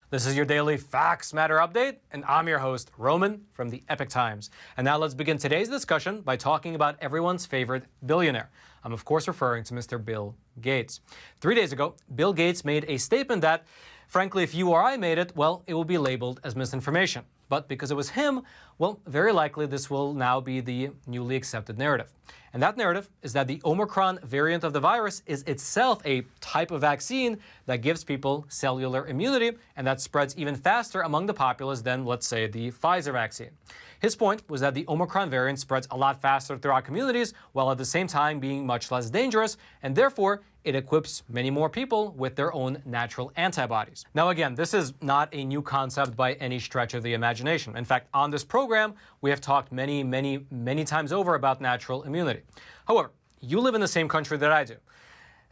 This is your daily Facts Matter update, and I'm your host, Roman, from the Epoch Times. And now let's begin today's discussion by talking about everyone's favorite billionaire. I'm of course referring to Mr. Bill Gates. 3 days ago, Bill Gates made a statement that, frankly, if you or I made it, well, it will be labeled as misinformation. But because it was him, well, very likely this will now be the newly accepted narrative. And that narrative is that the Omicron variant of the virus is itself a type of vaccine that gives people cellular immunity and that spreads even faster among the populace than, let's say, the Pfizer vaccine. His point was that the Omicron variant spreads a lot faster throughout communities while at the same time being much less dangerous, and therefore it equips many more people with their own natural antibodies. Now again, this is not a new concept by any stretch of the imagination. In fact, on this program, we have talked many times over about natural immunity. However, you live in the same country that I do.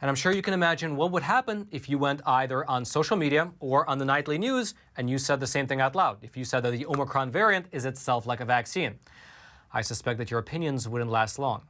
And I'm sure you can imagine what would happen if you went either on social media or on the nightly news and you said the same thing out loud. If you said that the Omicron variant is itself like a vaccine, I suspect that your opinions wouldn't last long.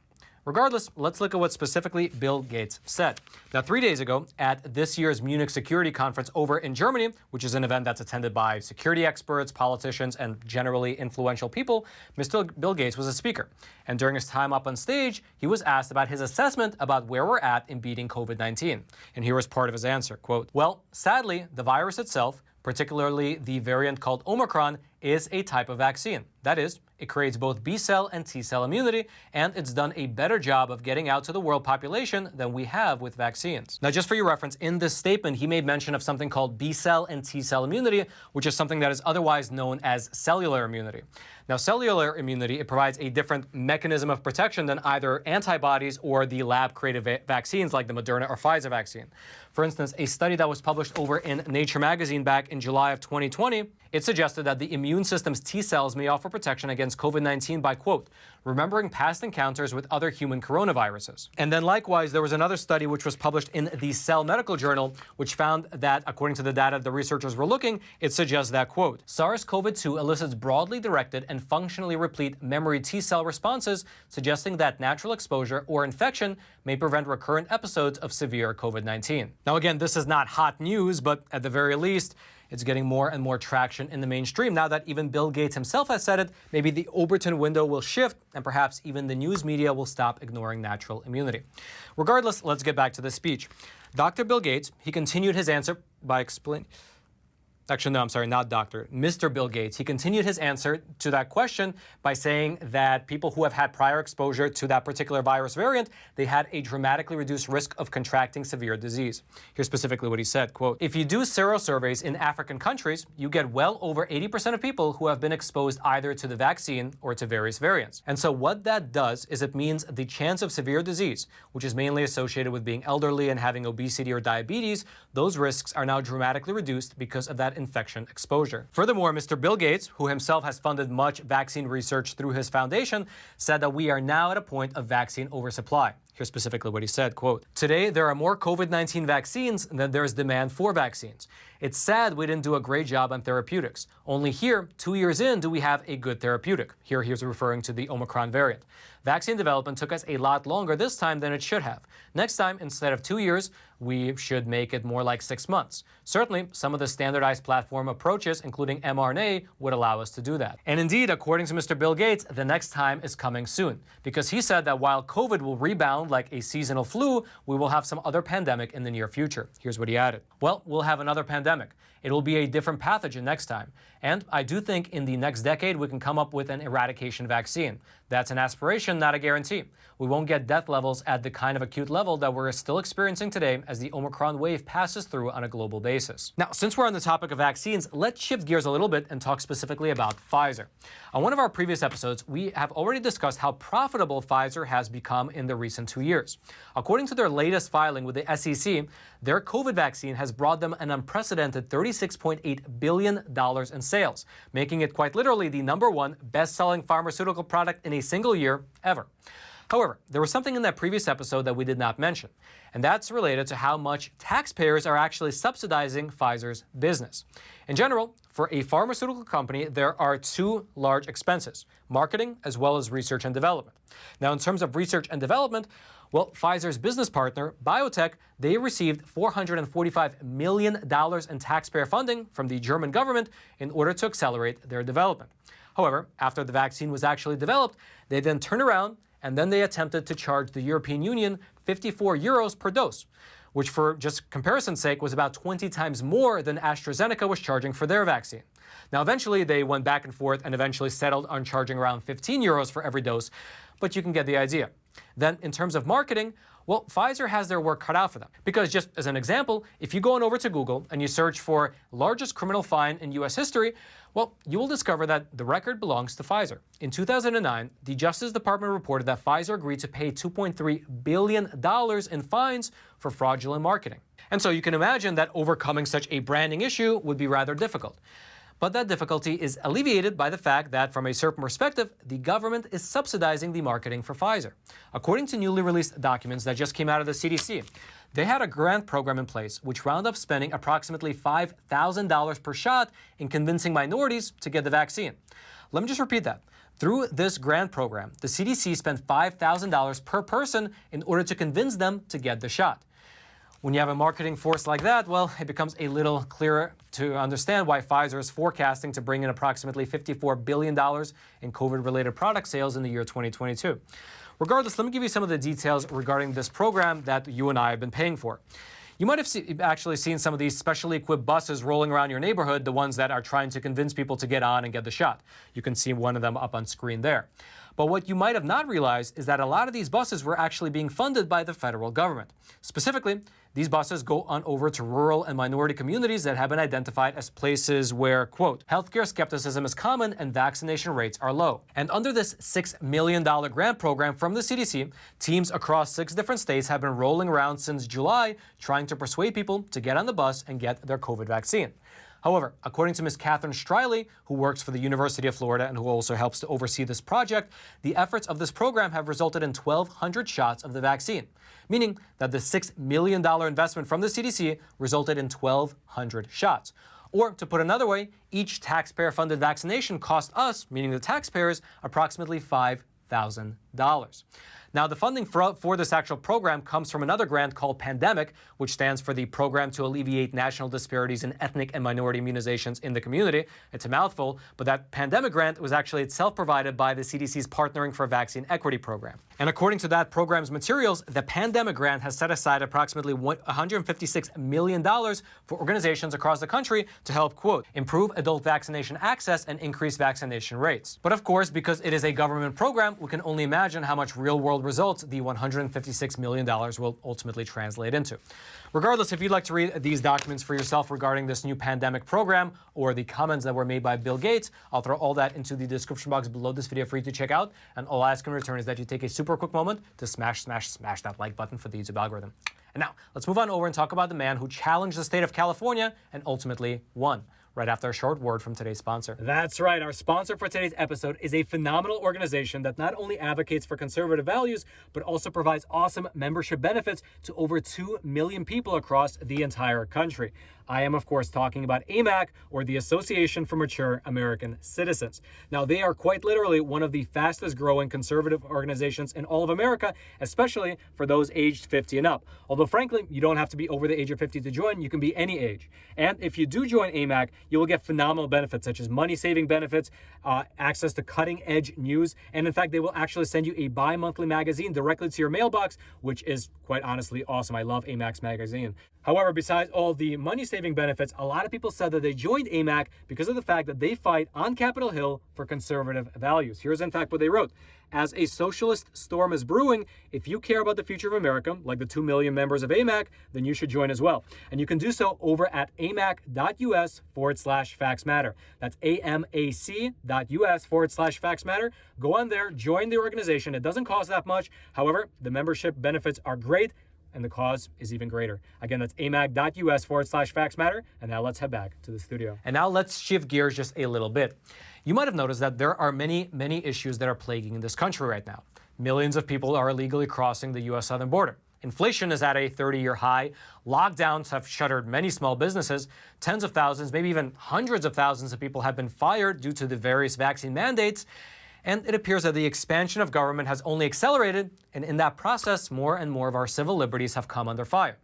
Regardless, let's look at what specifically Bill Gates said. Now, 3 days ago, at this year's Munich Security Conference over in Germany, which is an event that's attended by security experts, politicians, and generally influential people, Mr. Bill Gates was a speaker. And during his time up on stage, he was asked about his assessment about where we're at in beating COVID-19. And here was part of his answer, quote, "Well, sadly, the virus itself, particularly the variant called Omicron, is a type of vaccine. That is, it creates both B-cell and T-cell immunity, and it's done a better job of getting out to the world population than we have with vaccines." Now, just for your reference, in this statement, he made mention of something called B-cell and T-cell immunity, which is something that is otherwise known as cellular immunity. Now, cellular immunity, it provides a different mechanism of protection than either antibodies or the lab-created vaccines like the Moderna or Pfizer vaccine. For instance, a study that was published over in Nature magazine back in July of 2020, it suggested that the immune system's T cells may offer protection against COVID-19 by, quote, "remembering past encounters with other human coronaviruses." And then likewise, there was another study which was published in the Cell Medical Journal, which found that, according to the data the researchers were looking, it suggests that, quote, "SARS-CoV-2 elicits broadly directed and functionally replete memory T cell responses, suggesting that natural exposure or infection may prevent recurrent episodes of severe COVID-19. Now again, this is not hot news, but at the very least, it's getting more and more traction in the mainstream. Now that even Bill Gates himself has said it, maybe the Overton window will shift and perhaps even the news media will stop ignoring natural immunity. Regardless, let's get back to the speech. Dr. Bill Gates, he continued his answer by explaining... Actually, no, I'm sorry, not Dr. Mr. Bill Gates. He continued his answer to that question by saying that people who have had prior exposure to that particular virus variant, they had a dramatically reduced risk of contracting severe disease. Here's specifically what he said, quote, "If you do serosurveys in African countries, you get well over 80% of people who have been exposed either to the vaccine or to various variants. And so what that does is it means the chance of severe disease, which is mainly associated with being elderly and having obesity or diabetes, those risks are now dramatically reduced because of that infection exposure." Furthermore, Mr. Bill Gates, who himself has funded much vaccine research through his foundation, said that we are now at a point of vaccine oversupply. Here's specifically what he said, quote, "Today, there are more COVID-19 vaccines than there is demand for vaccines. It's sad we didn't do a great job on therapeutics. Only here, 2 years in, do we have a good therapeutic." Here he was referring to the Omicron variant. "Vaccine development took us a lot longer this time than it should have. Next time, instead of 2 years, we should make it more like 6 months. Certainly, some of the standardized platform approaches, including mRNA, would allow us to do that." And indeed, according to Mr. Bill Gates, the next time is coming soon, because he said that while COVID will rebound like a seasonal flu, we will have some other pandemic in the near future. Here's what he added. "Well, we'll have another pandemic. It will be a different pathogen next time. And I do think in the next decade we can come up with an eradication vaccine. That's an aspiration, not a guarantee. We won't get death levels at the kind of acute level that we're still experiencing today as the Omicron wave passes through on a global basis." Now, since we're on the topic of vaccines, let's shift gears a little bit and talk specifically about Pfizer. On one of our previous episodes, we have already discussed how profitable Pfizer has become in the recent 2 years. According to their latest filing with the SEC, their COVID vaccine has brought them an unprecedented $36.8 billion in sales, making it quite literally the #1 best-selling pharmaceutical product in a single year ever. However, there was something in that previous episode that we did not mention, and that's related to how much taxpayers are actually subsidizing Pfizer's business. In general, for a pharmaceutical company, there are two large expenses: marketing as well as research and development. Now, in terms of research and development, Well, Pfizer's business partner, biotech, they received $445 million in taxpayer funding from the German government in order to accelerate their development. However, after the vaccine was actually developed, they then turned around and then they attempted to charge the European Union 54 euros per dose, which for just comparison's sake was about 20 times more than AstraZeneca was charging for their vaccine. Now, eventually they went back and forth and eventually settled on charging around 15 euros for every dose, but you can get the idea. Then in terms of marketing, well, Pfizer has their work cut out for them. Because just as an example, if you go on over to Google and you search for largest criminal fine in U.S. history, well, you will discover that the record belongs to Pfizer. In 2009, the Justice Department reported that Pfizer agreed to pay $2.3 billion in fines for fraudulent marketing. And so you can imagine that overcoming such a branding issue would be rather difficult. But that difficulty is alleviated by the fact that, from a certain perspective, the government is subsidizing the marketing for Pfizer. According to newly released documents that just came out of the CDC, they had a grant program in place which wound up spending approximately $5,000 per shot in convincing minorities to get the vaccine. Let me just repeat that. Through this grant program, the CDC spent $5,000 per person in order to convince them to get the shot. When you have a marketing force like that, well, it becomes a little clearer to understand why Pfizer is forecasting to bring in approximately $54 billion in COVID-related product sales in the year 2022. Regardless, let me give you some of the details regarding this program that you and I have been paying for. You might have actually seen some of these specially equipped buses rolling around your neighborhood, the ones that are trying to convince people to get on and get the shot. You can see one of them up on screen there. But what you might have not realized is that a lot of these buses were actually being funded by the federal government. Specifically, these buses go on over to rural and minority communities that have been identified as places where, quote, healthcare skepticism is common and vaccination rates are low. And under this $6 million grant program from the CDC, teams across 6 different states have been rolling around since July trying to persuade people to get on the bus and get their COVID vaccine. However, according to Ms. Catherine Striley, who works for the University of Florida and who also helps to oversee this project, the efforts of this program have resulted in 1,200 shots of the vaccine, meaning that the $6 million investment from the CDC resulted in 1,200 shots. Or, to put another way, each taxpayer-funded vaccination cost us, meaning the taxpayers, approximately $5,000. Now, the funding for this actual program comes from another grant called Pandemic, which stands for the Program to Alleviate National Disparities in Ethnic and Minority Immunizations in the Community. It's a mouthful, but that Pandemic grant was actually itself provided by the CDC's Partnering for Vaccine Equity program. And according to that program's materials, the Pandemic grant has set aside approximately $156 million for organizations across the country to help, quote, improve adult vaccination access and increase vaccination rates. But of course, because it is a government program, we can only imagine how much real-world results the $156 million will ultimately translate into. Regardless, if you'd like to read these documents for yourself regarding this new pandemic program or the comments that were made by Bill Gates, I'll throw all that into the description box below this video for you to check out. And all I ask in return is that you take a super quick moment to smash that like button for the YouTube algorithm. And now, let's move on over and talk about the man who challenged the state of California and ultimately won. Right after a short word from today's sponsor. That's right. Our sponsor for today's episode is a phenomenal organization that not only advocates for conservative values, but also provides awesome membership benefits to over 2 million people across the entire country. I am, of course, talking about AMAC, or the Association for Mature American Citizens. Now, they are quite literally one of the fastest growing conservative organizations in all of America, especially for those aged 50 and up. Although, frankly, you don't have to be over the age of 50 to join. You can be any age. And if you do join AMAC, you will get phenomenal benefits such as money-saving benefits, access to cutting-edge news, and in fact, they will actually send you a bi-monthly magazine directly to your mailbox, which is quite honestly awesome. I love AMAC's magazine. However, besides all the money-saving benefits, a lot of people said that they joined AMAC because of the fact that they fight on Capitol Hill for conservative values. Here's in fact what they wrote. As a socialist storm is brewing, if you care about the future of America, like the 2 million members of AMAC, then you should join as well. And you can do so over at amac.us/factsmatter. That's amac.us/factsmatter. Go on there, join the organization. It doesn't cost that much. However, the membership benefits are great, and the cause is even greater. Again, that's amac.us/factsmatter. And now let's head back to the studio. And now let's shift gears just a little bit. You might have noticed that there are many issues that are plaguing this country right now. Millions of people are illegally crossing the U.S. southern border. Inflation is at a 30-year high. Lockdowns have shuttered many small businesses. Tens of thousands, maybe even hundreds of thousands of people have been fired due to the various vaccine mandates. And it appears that the expansion of government has only accelerated, and in that process, more and more of our civil liberties have come under fire.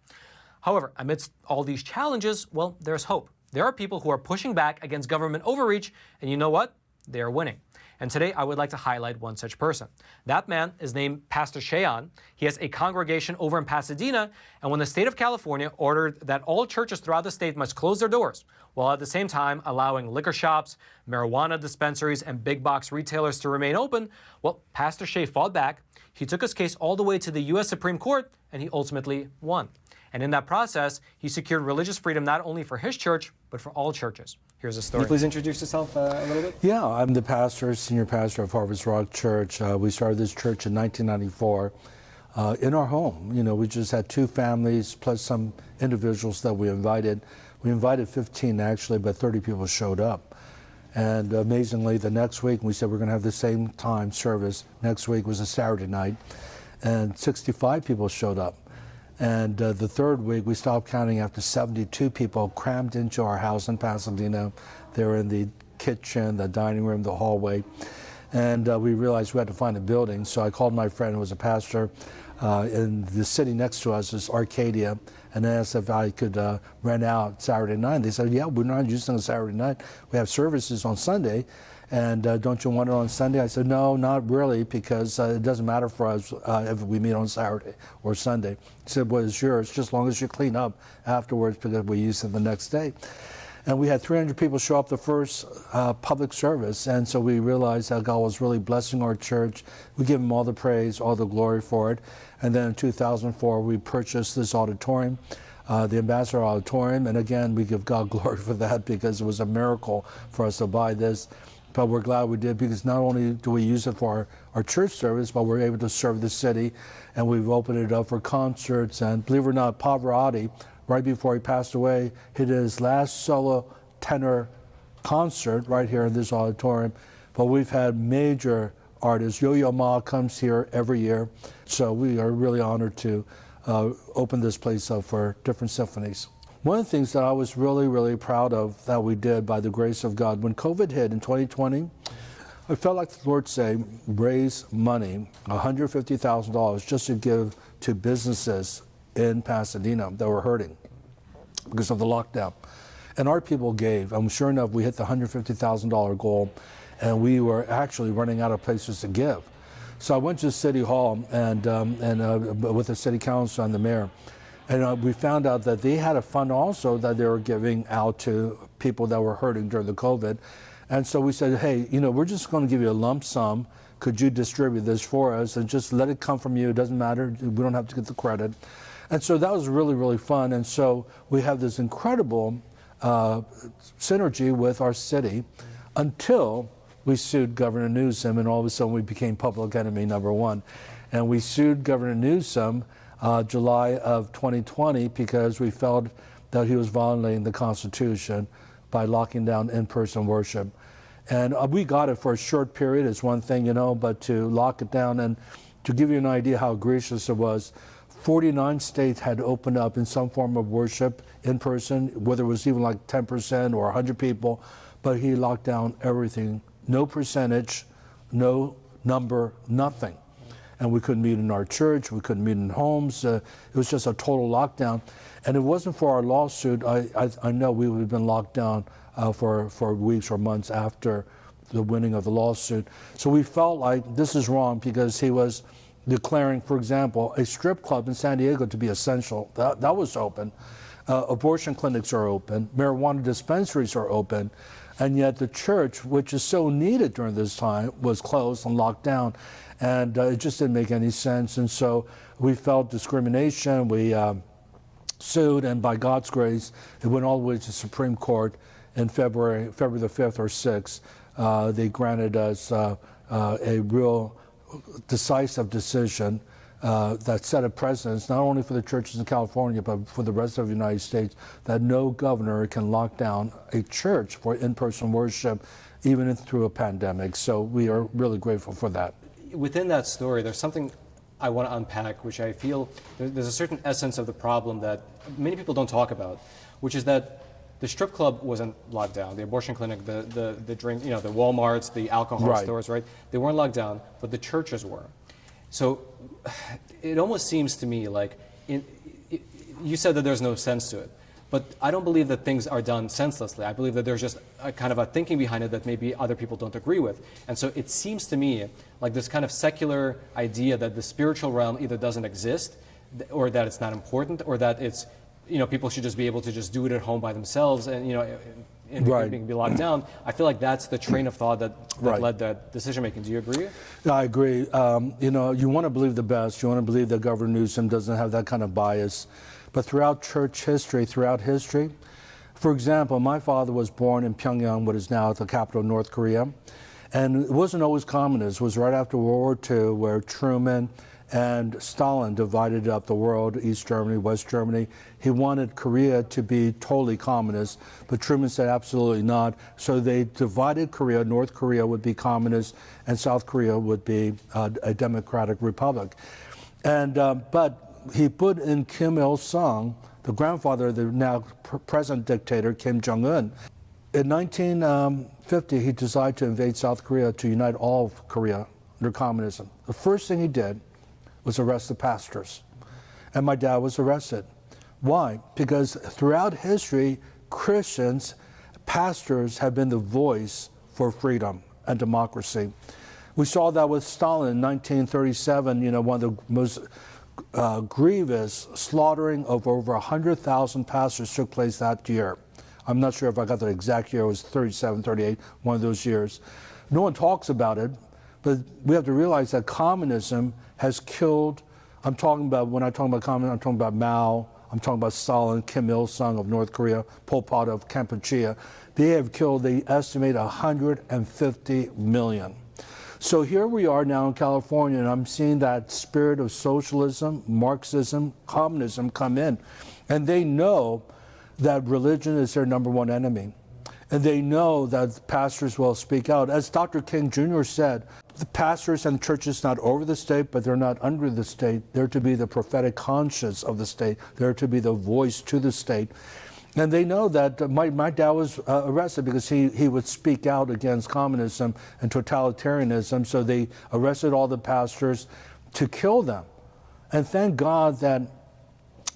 However, amidst all these challenges, well, there's hope. There are people who are pushing back against government overreach, and you know what? They are winning. And today, I would like to highlight one such person. That man is named Pastor Che Ahn. He has a congregation over in Pasadena, and when the state of California ordered that all churches throughout the state must close their doors, while at the same time allowing liquor shops, marijuana dispensaries, and big box retailers to remain open, well, Pastor Che fought back. He took his case all the way to the U.S. Supreme Court, and he ultimately won. And in that process, he secured religious freedom not only for his church, but for all churches. Here's a story. Can you please introduce yourself a little bit? Yeah, I'm the pastor, senior pastor of Harvest Rock Church. We started this church in 1994 in our home. You know, we just had 2 families plus some individuals that we invited. We invited 15 actually, but 30 people showed up. And amazingly, the next week, we said we're going to have the same time service. Next week was a Saturday night, and 65 people showed up. And the third week, we stopped counting after 72 people crammed into our house in Pasadena. They were in the kitchen, the dining room, the hallway. And we realized we had to find a building. So I called my friend who was a pastor in the city next to us, is Arcadia, and asked if I could rent out Saturday night. They said, yeah, we're not using a Saturday night. We have services on Sunday. And don't you want it on Sunday? I said, no, not really, because it doesn't matter for us if we meet on Saturday or Sunday. He said, well, it's yours, just as long as you clean up afterwards, because we use it the next day. And we had 300 people show up the first public service, and so we realized that God was really blessing our church. We give him all the praise, all the glory for it. And then in 2004, we purchased this auditorium, the Ambassador Auditorium, and again, we give God glory for that, because it was a miracle for us to buy this. But we're glad we did, because not only do we use it for our church service, but we're able to serve the city, and we've opened it up for concerts. And believe it or not, Pavarotti, right before he passed away, he did his last solo tenor concert right here in this auditorium. But we've had major artists. Yo-Yo Ma comes here every year, so we are really honored to open this place up for different symphonies. One of the things that I was really, really proud of that we did by the grace of God, when COVID hit in 2020, I felt like the Lord said, raise money, $150,000, just to give to businesses in Pasadena that were hurting because of the lockdown. And our people gave, and sure enough, we hit the $150,000 goal, and we were actually running out of places to give. So I went to City Hall and with the City Council and the Mayor, and we found out that they had a fund also that they were giving out to people that were hurting during the COVID. And so we said, hey, you know, we're just going to give you a lump sum. Could you distribute this for us and just let it come from you? It doesn't matter. We don't have to get the credit. And so that was really, really fun. And so we have this incredible synergy with our city until we sued Governor Newsom, and all of a sudden we became public enemy #1. And we sued Governor Newsom July of 2020 because we felt that he was violating the Constitution by locking down in-person worship. And we got it for a short period, it's one thing, you know, but to lock it down, and to give you an idea how egregious it was, 49 states had opened up in some form of worship in person, whether it was even like 10% or 100 people, but he locked down everything. No percentage, no number, nothing. And we couldn't meet in our church, we couldn't meet in homes. It was just a total lockdown. And it wasn't for our lawsuit, I know we would have been locked down for weeks or months after the winning of the lawsuit. So we felt like this is wrong, because he was declaring, for example, a strip club in San Diego to be essential. That was open. Abortion clinics are open. Marijuana dispensaries are open. And yet the church, which is so needed during this time, was closed and locked down. And it just didn't make any sense. And so we felt discrimination. We sued, and by God's grace, it went all the way to the Supreme Court in February the 5th or 6th. They granted us a real decisive decision that set a precedent, not only for the churches in California, but for the rest of the United States, that no governor can lock down a church for in-person worship, even through a pandemic. So we are really grateful for that. Within that story, there's something I want to unpack, which I feel there's a certain essence of the problem that many people don't talk about, which is that the strip club wasn't locked down. The abortion clinic, the drink, the Walmarts, the alcohol stores, right? They weren't locked down, but the churches were. So it almost seems to me like, you said that there's no sense to it, but I don't believe that things are done senselessly. I believe that there's just a kind of a thinking behind it that maybe other people don't agree with. And so it seems to me like this kind of secular idea that the spiritual realm either doesn't exist, or that it's not important, or that it's, people should just be able to just do it at home by themselves and, and be locked down. I feel like that's the train of thought that led that decision making. Do you agree? No, I agree. You want to believe the best. You want to believe that Governor Newsom doesn't have that kind of bias. But throughout church history, for example, my father was born in Pyongyang, what is now the capital of North Korea. And it wasn't always communist. It was right after World War II where Truman and Stalin divided up the world, East Germany, West Germany. He wanted Korea to be totally communist, but Truman said absolutely not. So they divided Korea. North Korea would be communist, and South Korea would be a democratic republic. And but he put in Kim Il-sung, the grandfather of the now present dictator, Kim Jong-un. In 1950, he decided to invade South Korea to unite all of Korea under communism. The first thing he did was arrest the pastors. And my dad was arrested. Why? Because throughout history, Christians, pastors have been the voice for freedom and democracy. We saw that with Stalin in 1937, one of the most grievous slaughtering of over 100,000 pastors took place that year. I'm not sure if I got the exact year, it was 37, 38, one of those years. No one talks about it, but we have to realize that communism has killed, when I talk about communism, I'm talking about Mao, I'm talking about Stalin, Kim Il-sung of North Korea, Pol Pot of Kampuchea. They have killed, they estimate, 150 million. So here we are now in California, and I'm seeing that spirit of socialism, Marxism, communism come in. And they know that religion is their number one enemy. And they know that pastors will speak out. As Dr. King Jr. said, the pastors and churches not over the state, but they're not under the state. They're to be the prophetic conscience of the state. They're to be the voice to the state. And they know that my dad was arrested because he would speak out against communism and totalitarianism. So they arrested all the pastors to kill them. And thank God that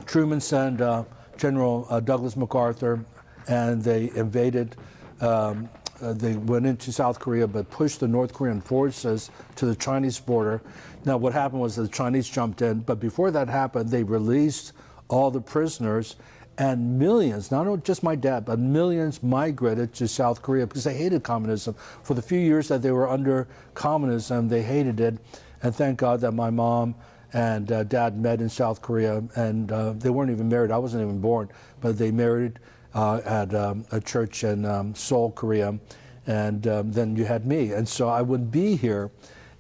Truman sent General Douglas MacArthur, and they invaded, they went into South Korea, but pushed the North Korean forces to the Chinese border. Now, what happened was the Chinese jumped in, but before that happened, they released all the prisoners, and millions, not just my dad, but millions migrated to South Korea because they hated communism. For the few years that they were under communism, they hated it. And thank God that my mom and dad met in South Korea, and they weren't even married. I wasn't even born, but they married at a church in Seoul, Korea, and then you had me. And so I wouldn't be here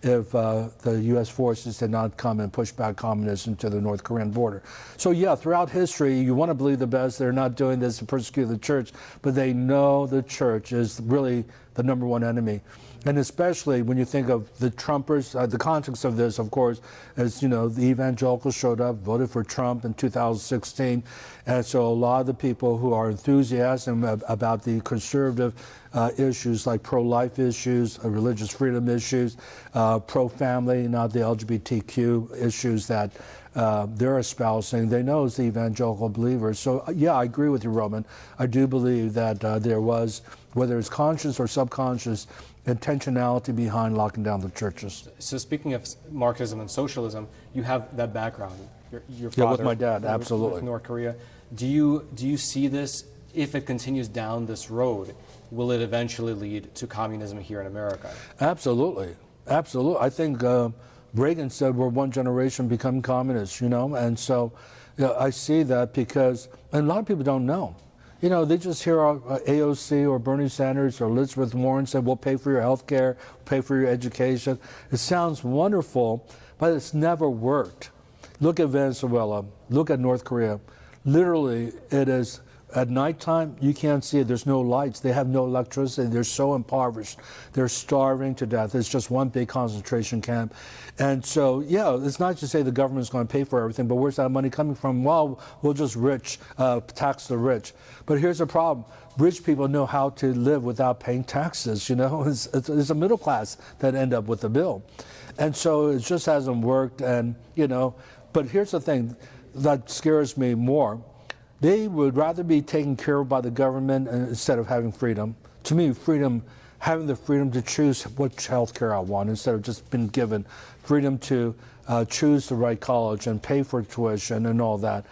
if the U.S. forces did not come and push back communism to the North Korean border. So yeah, throughout history, you want to believe the best. They're not doing this to persecute the church, but they know the church is really the number one enemy. And especially when you think of the Trumpers, the context of this, of course, is, the evangelicals showed up, voted for Trump in 2016. And so a lot of the people who are enthusiastic about the conservative issues like pro-life issues, religious freedom issues, pro-family, not the LGBTQ issues that they're espousing, they know it's the evangelical believers. So yeah, I agree with you, Roman. I do believe that there was, whether it's conscious or subconscious, intentionality behind locking down the churches. So speaking of Marxism and socialism, you have that background. Your father, with my dad, absolutely. With North Korea. Do you see this, if it continues down this road, will it eventually lead to communism here in America? Absolutely. Absolutely. I think Reagan said we're one generation become communists, and so I see that because, and a lot of people don't know. They just hear AOC or Bernie Sanders or Elizabeth Warren say, we'll pay for your health care, pay for your education. It sounds wonderful, but it's never worked. Look at Venezuela. Look at North Korea. Literally, it is At nighttime, you can't see it. There's no lights. They have no electricity. They're so impoverished. They're starving to death. It's just one big concentration camp. And so, yeah, it's not to say the government's going to pay for everything, but where's that money coming from? Well, we'll just tax the rich. But here's the problem. Rich people know how to live without paying taxes, you know. It's a middle class that end up with the bill. And so it just hasn't worked. And, you know, but here's the thing that scares me more. They would rather be taken care of by the government instead of having freedom. To me, freedom, having the freedom to choose which health care I want instead of just being given freedom to choose the right college and pay for tuition and all that.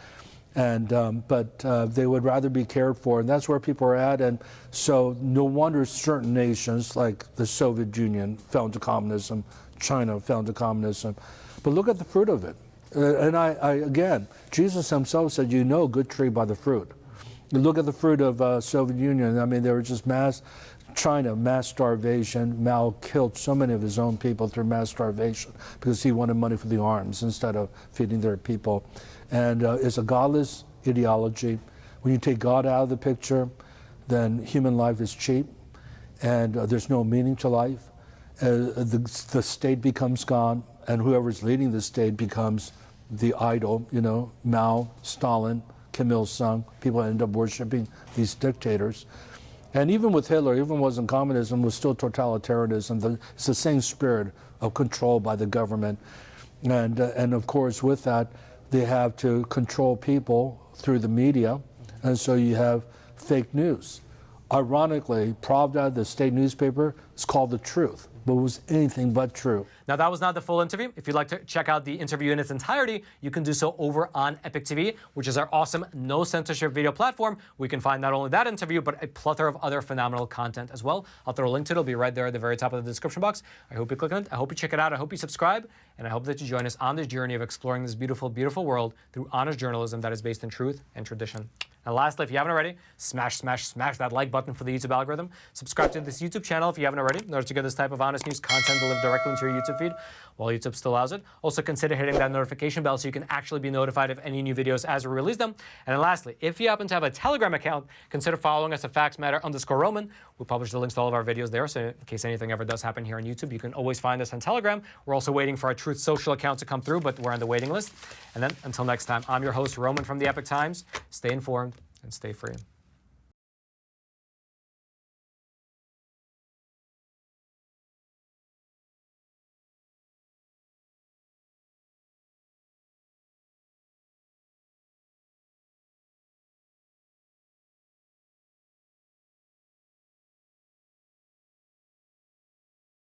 And but they would rather be cared for, and that's where people are at. And so no wonder certain nations like the Soviet Union fell into communism, China fell into communism. But look at the fruit of it. And again, Jesus himself said, you know a good tree by the fruit. You look at the fruit of Soviet Union. I mean, there was just China, mass starvation. Mao killed so many of his own people through mass starvation because he wanted money for the arms instead of feeding their people. And it's a godless ideology. When you take God out of the picture, then human life is cheap, and there's no meaning to life. The state becomes gone, and whoever's leading the state becomes the idol, you know, Mao, Stalin, Kim Il-sung. People end up worshiping these dictators. And even with Hitler, even wasn't communism, was still totalitarianism. It's the same spirit of control by the government. And of course, with that, they have to control people through the media. And so you have fake news. Ironically, Pravda, the state newspaper, is called The Truth, but it was anything but true. Now, that was not the full interview. If you'd like to check out the interview in its entirety, you can do so over on Epic TV, which is our awesome no censorship video platform. We can find not only that interview, but a plethora of other phenomenal content as well. I'll throw a link to it. It'll be right there at the very top of the description box. I hope you click on it. I hope you check it out. I hope you subscribe. And I hope that you join us on this journey of exploring this beautiful, beautiful world through honest journalism that is based in truth and tradition. And lastly, if you haven't already, smash that like button for the YouTube algorithm. Subscribe to this YouTube channel if you haven't already, in order to get this type of honest news content delivered directly into your YouTube feed while YouTube still allows it. Also, consider hitting that notification bell so you can actually be notified of any new videos as we release them. And then lastly, if you happen to have a Telegram account, consider following us at FactsMatter_Roman. We publish the links to all of our videos there, so in case anything ever does happen here on YouTube, you can always find us on Telegram. We're also waiting for our Truth Social account to come through, but we're on the waiting list. And then, until next time, I'm your host, Roman from the Epic Times. Stay informed and stay free.